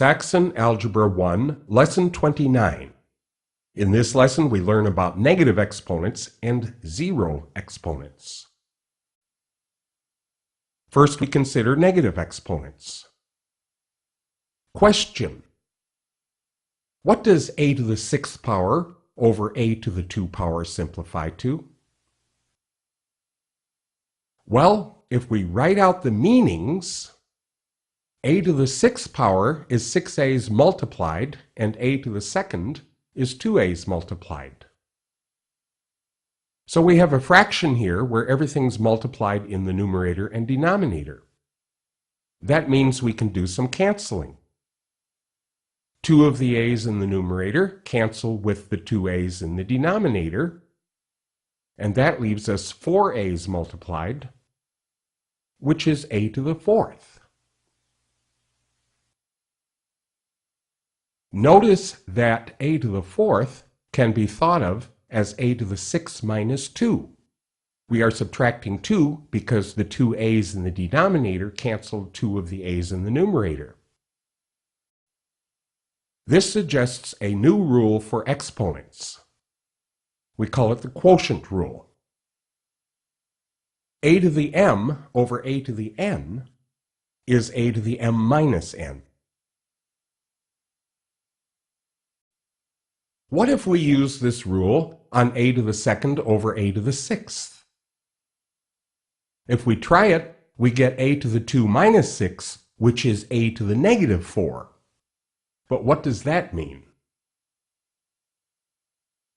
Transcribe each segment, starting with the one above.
Saxon Algebra 1, Lesson 29. In this lesson, we learn about negative exponents and zero exponents. First, we consider negative exponents. Question: what does a to the 6th power over a to the 2 power simplify to? Well, if we write out the meanings, a to the 6th power is 6a's multiplied, and a to the 2nd is 2a's multiplied. So we have a fraction here where everything's multiplied in the numerator and denominator. That means we can do some canceling. 2 of the a's in the numerator cancel with the 2a's in the denominator, and that leaves us 4a's multiplied, which is a to the 4th. Notice that a to the 4th can be thought of as a to the 6 minus 2. We are subtracting 2 because the 2 a's in the denominator canceled 2 of the a's in the numerator. This suggests a new rule for exponents. We call it the quotient rule. A to the m over a to the n is a to the m minus n. What if we use this rule on a to the 2nd over a to the 6th? If we try it, we get a to the 2 minus 6, which is a to the negative 4. But what does that mean?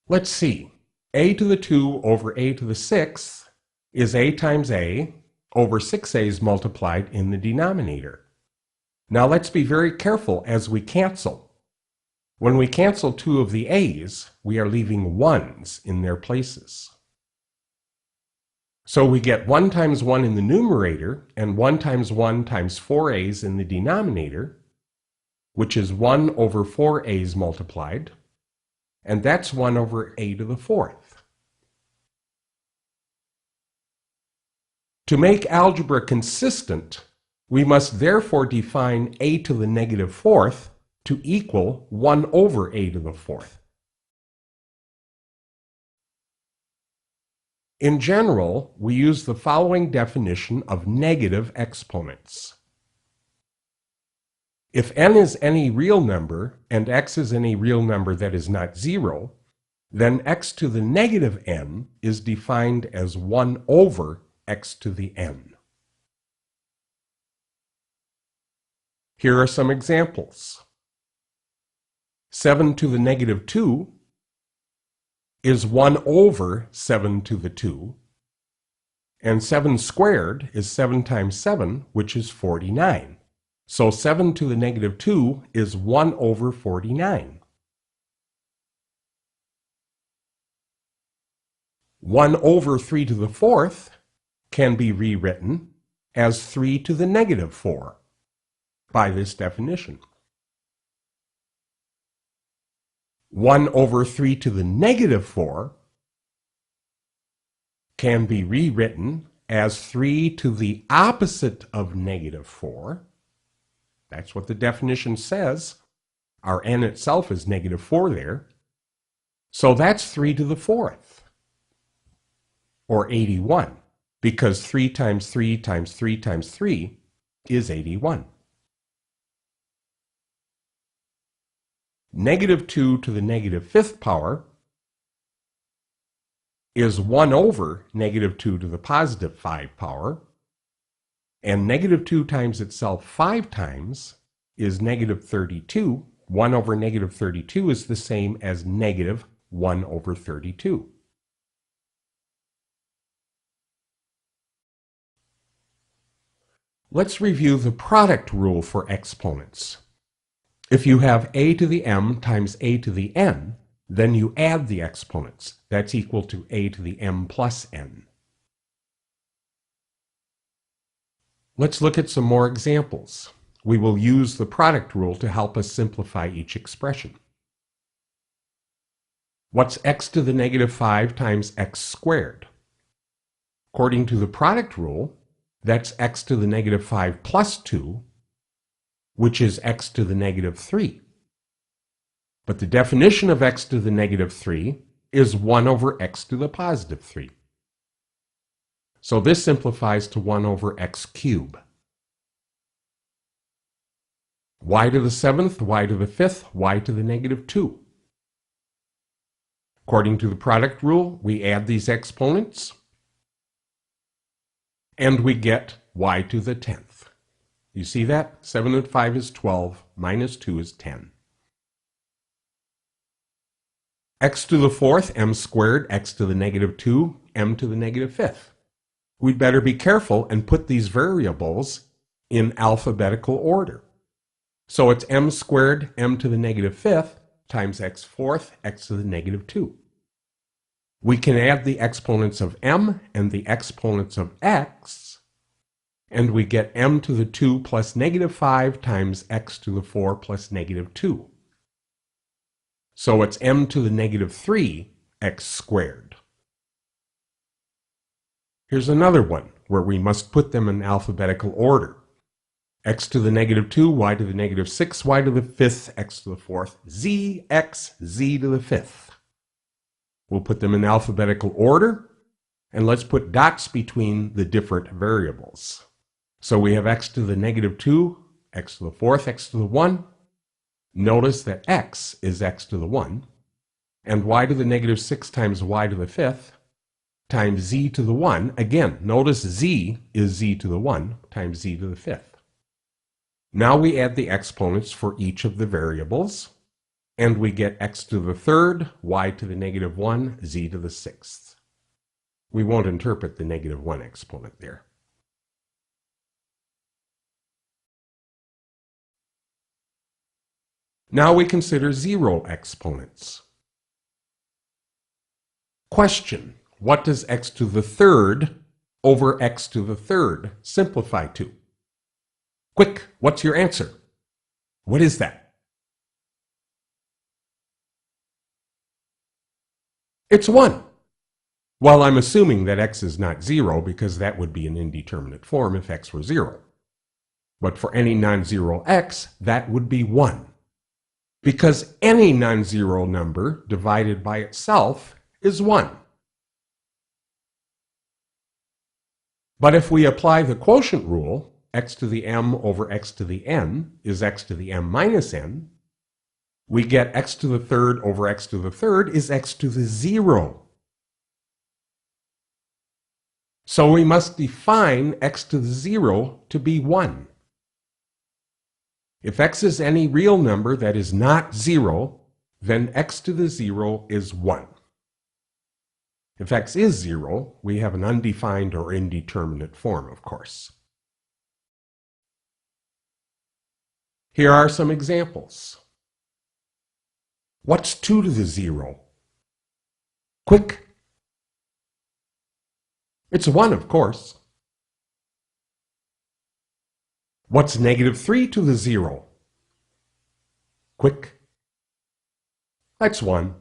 Let's see. A to the 2 over a to the 6th is a times a over 6a's multiplied in the denominator. Now let's be very careful as we cancel. When we cancel 2 of the a's, we are leaving 1's in their places. So we get 1 times 1 in the numerator and 1 times 1 times 4a's in the denominator, which is 1 over 4a's multiplied, and that's 1 over a to the 4th. To make algebra consistent, we must therefore define a to the negative 4th to equal 1 over a to the 4th. In general, we use the following definition of negative exponents. If n is any real number and x is any real number that is not 0, then x to the negative n is defined as 1 over x to the n. Here are some examples. 7 to the negative 2 is 1 over 7 to the 2, and 7 squared is 7 times 7, which is 49. So 7 to the negative 2 is 1 over 49. 1 over 3 to the 4th can be rewritten as 3 to the negative 4 by this definition. 1 over 3 to the negative 4 can be rewritten as 3 to the opposite of negative 4. That's what the definition says. Our n itself is negative 4 there. So that's 3 to the 4th, or 81, because 3 times 3 times 3 times 3 is 81. Negative 2 to the negative 5th power is 1 over negative 2 to the positive 5 power, and negative 2 times itself 5 times is negative 32. 1 over negative 32 is the same as negative 1 over 32. Let's review the product rule for exponents. If you have a to the m times a to the n, then you add the exponents. That's equal to a to the m plus n. Let's look at some more examples. We will use the product rule to help us simplify each expression. What's x to the negative 5 times x squared? According to the product rule, that's x to the negative 5 plus 2 which is x to the negative 3. But the definition of x to the negative 3 is 1 over x to the positive 3. So this simplifies to 1 over x cubed. Y to the 7th, y to the 5th, y to the negative 2. According to the product rule, we add these exponents, and we get y to the 10th. You see that? 7 and 5 is 12, minus 2 is 10. X to the 4th, m squared, x to the negative 2, m to the negative 5th. We'd better be careful and put these variables in alphabetical order. So it's m squared, m to the negative 5th, times x 4th, x to the negative 2. We can add the exponents of m and the exponents of x, and we get m to the 2 plus negative 5 times x to the 4 plus negative 2. So it's m to the negative 3 x squared. Here's another one where we must put them in alphabetical order. X to the negative 2, y to the negative 6, y to the 5th, x to the 4th, z, x, z to the 5th. We'll put them in alphabetical order, and let's put dots between the different variables. So we have x to the negative 2, x to the 4th, x to the 1. Notice that x is x to the 1, and y to the negative 6 times y to the 5th times z to the 1. Again, notice z is z to the 1 times z to the 5th. Now we add the exponents for each of the variables, and we get x to the 3rd, y to the negative 1, z to the 6th. We won't interpret the negative 1 exponent there. Now we consider zero exponents. Question: what does x to the 3rd over x to the 3rd simplify to? Quick, what's your answer? What is that? It's 1. Well, I'm assuming that x is not 0 because that would be an indeterminate form if x were 0. But for any non-zero x, that would be 1. Because any non-zero number divided by itself is 1. But if we apply the quotient rule, x to the m over x to the n is x to the m minus n, we get x to the 3rd over x to the 3rd is x to the 0. So we must define x to the 0 to be 1. If x is any real number that is not 0, then x to the 0 is 1. If x is 0, we have an undefined or indeterminate form, of course. Here are some examples. What's 2 to the 0? Quick! It's 1, of course. What's negative 3 to the 0? Quick! That's 1.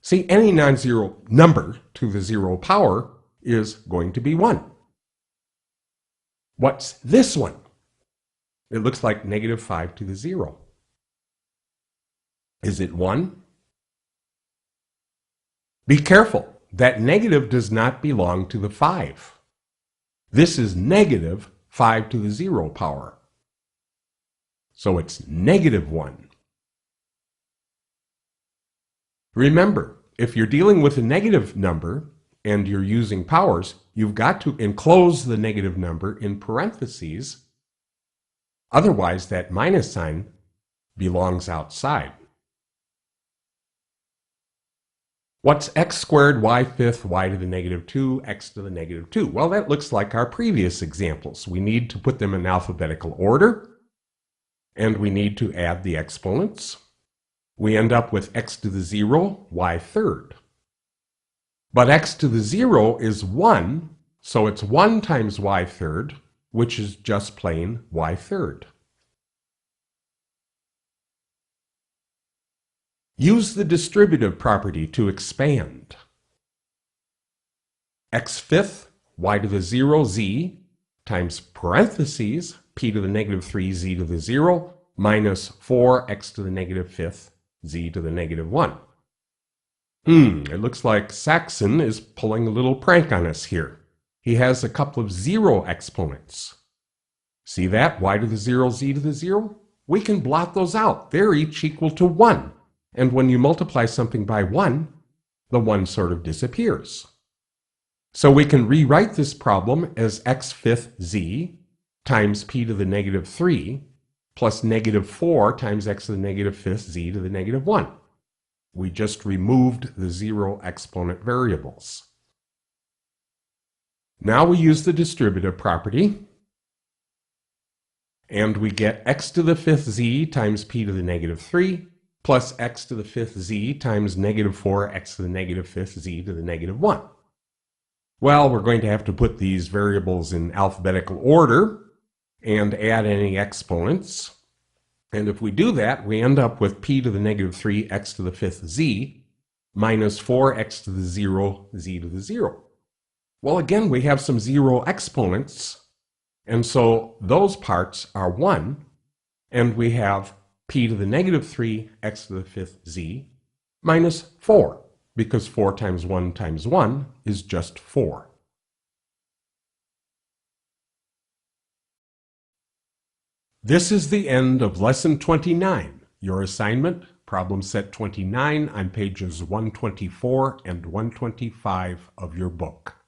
See, any non-zero number to the 0 power is going to be 1. What's this one? It looks like negative 5 to the 0. Is it 1? Be careful. That negative does not belong to the 5. This is negative 5 to the 0 power. So it's negative 1. Remember, if you're dealing with a negative number and you're using powers, you've got to enclose the negative number in parentheses. Otherwise, that minus sign belongs outside. What's x squared, y fifth, y to the negative 2, x to the negative 2? Well, that looks like our previous examples. We need to put them in alphabetical order, and we need to add the exponents. We end up with x to the 0, y third. But x to the 0 is 1, so it's 1 times y third, which is just plain y third. Use the distributive property to expand. X fifth, y to the 0, z, times parentheses, p to the negative 3 z to the 0 minus 4x to the negative 5th z to the negative 1. It looks like Saxon is pulling a little prank on us here. He has a couple of 0 exponents. See that? Y to the 0, z to the 0? We can blot those out. They're each equal to 1. And when you multiply something by 1, the 1 sort of disappears. So we can rewrite this problem as x fifth z times p to the negative 3 plus negative 4 times x to the negative 5th z to the negative 1. We just removed the 0 exponent variables. Now we use the distributive property, and we get x to the 5th z times p to the negative 3 plus x to the 5th z times negative 4x to the negative 5th z to the negative 1. Well, we're going to have to put these variables in alphabetical order and add any exponents. And if we do that, we end up with p to the negative 3 x to the 5th z minus 4x to the 0 z to the 0. Well, again, we have some 0 exponents, and so those parts are 1, and we have p to the negative 3 x to the 5th z minus 4, because 4 times 1 is just 4. This is the end of Lesson 29. Your assignment, problem set 29 on pages 124 and 125 of your book.